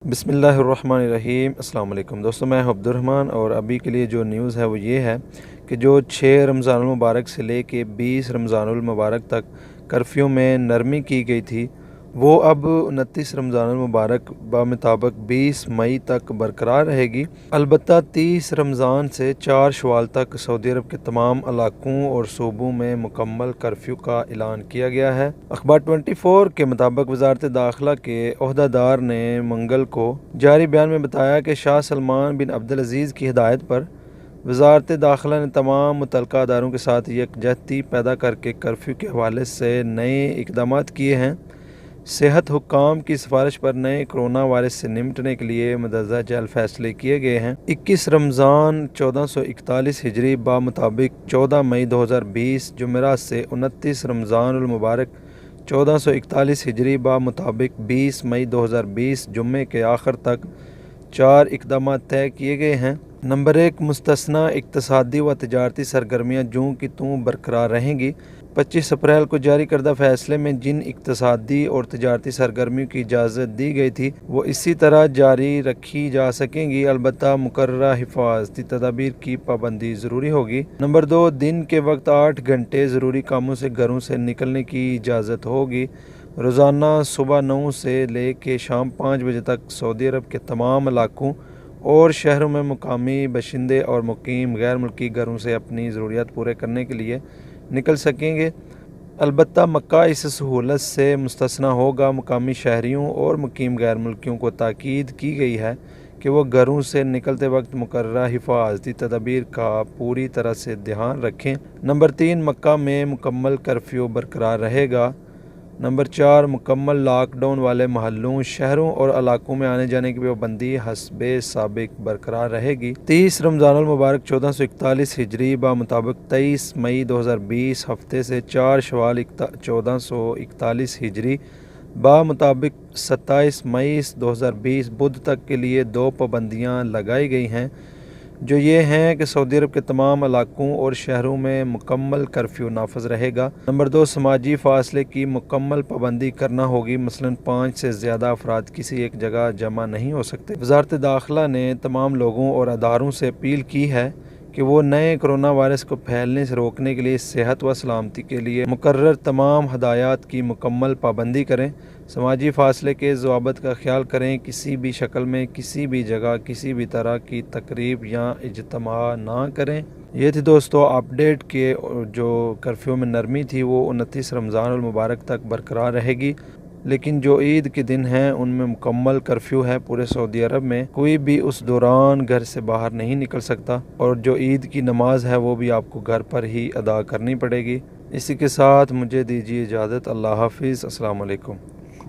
बिस्मिल्लाहिर्रहमानिर्रहीम। अस्सलाम वालेकुम दोस्तों, मैं अब्दुर्रहमान और अभी के लिए जो न्यूज़ है वो ये है कि जो 6 रमज़ानुल मुबारक से लेके 20 रमज़ानुल मुबारक तक कर्फ्यू में नरमी की गई थी, वो अब 29 रमज़ानुल मुबारक बामुताबिक 20 मई तक बरकरार रहेगी। अलबत्ता 30 रमज़ान से 4 शवाल तक सऊदी अरब के तमाम इलाकों और सूबों में मुकम्मल कर्फ्यू का ऐलान किया गया है। अखबार 24 के मुताबिक वज़ारत दाखिला के ओहदेदार ने मंगल को जारी बयान में बताया कि शाह सलमान बिन अब्दुल अज़ीज़ की हिदायत पर वज़ारत दाखिला ने तमाम मुतल्लिक़ा अदारों के साथ यकजहती पैदा करके कर्फ्यू के हवाले से नए इक़दाम किए हैं। सेहत हुक्काम की सिफारिश पर नए कोरोना वायरस से निपटने के लिए मदरजा जल्द फैसले किए गए हैं। 21 रमज़ान 1441 हिजरी बामुताबिक 14 मई 2020 जुमेरात से 29 रमज़ानुल मुबारक 1441 हिजरी बामुताबिक 20 मई 2020 जुम्मे के आखिर तक 4 इक़दाम तय किए गए हैं। नंबर 1, मुस्तस्ना इक़्तिसादी व तिजारती सरगर्मियाँ जूँ की तूँ बरकरार रहेंगी। 25 अप्रैल को जारी करदा फैसले में जिन इक़्तिसादी और तिजारती सरगर्मियों की इजाज़त दी गई थी वो इसी तरह जारी रखी जा सकेंगी, अलबत्ता मुकर्ररा हिफाजती तदाबीर की पाबंदी ज़रूरी होगी। नंबर 2, दिन के वक्त 8 घंटे ज़रूरी कामों से घरों से निकलने की इजाज़त होगी। रोज़ाना सुबह 9 से ले कर शाम 5 बजे तक सऊदी अरब के तमाम इलाकों और शहरों में मुकामी बशिंदे और मुकीम गैर मुल्की घरों से अपनी ज़रूरियात पूरे करने के लिए निकल सकेंगे। अलबत्ता मक्का इस सहूलत से मुस्तस्ना होगा। मुकामी शहरियों और मुकीम गैर मुल्कियों को ताकीद की गई है कि वो घरों से निकलते वक्त मुकर्ररा हिफाजती तदाबीर का पूरी तरह से ध्यान रखें। नंबर 3, मक्का में मुकम्मल कर्फ्यू बरकरार रहेगा। नंबर 4, मुकम्मल लॉकडाउन वाले महलों, शहरों और इलाकों में आने जाने की पाबंदी हस्बे साबिक बरकरार रहेगी। 30 रमज़ानुल मुबारक 1441 हिजरी बामुताबिक 23 मई 2020 हफ्ते से 4 शवाल 1441 हिजरी बामुताबिक 27 मई 2020 बुध तक के लिए 2 पाबंदियाँ लगाई गई हैं, जो ये हैं कि सऊदी अरब के तमाम इलाकों और शहरों में मुकम्मल कर्फ्यू नाफज रहेगा। नंबर 2, समाजी फासले की मुकम्मल पाबंदी करना होगी, मसलन 5 से ज़्यादा अफराद किसी एक जगह जमा नहीं हो सकते। वज़ारत दाखिला ने तमाम लोगों और अदारों से अपील की है कि वो नए कोरोना वायरस को फैलने से रोकने के लिए सेहत व सलामती के लिए मुकर्रर तमाम हदायत की मुकम्मल पाबंदी करें। समाजी फासले के ज़वाबित का ख्याल करें। किसी भी शक्ल में किसी भी जगह किसी भी तरह की तकरीब या इज्तिमा ना करें। ये थी दोस्तों अपडेट के जो कर्फ्यू में नरमी थी वो 29 रमज़ानुल मुबारक तक बरकरार रहेगी, लेकिन जो ईद के दिन हैं उनमें मुकम्मल कर्फ्यू है पूरे सऊदी अरब में। कोई भी उस दौरान घर से बाहर नहीं निकल सकता और जो ईद की नमाज है वो भी आपको घर पर ही अदा करनी पड़ेगी। इसी के साथ मुझे दीजिए इजाज़त। अल्लाह हाफिज़। अस्सलाम वालेकुम।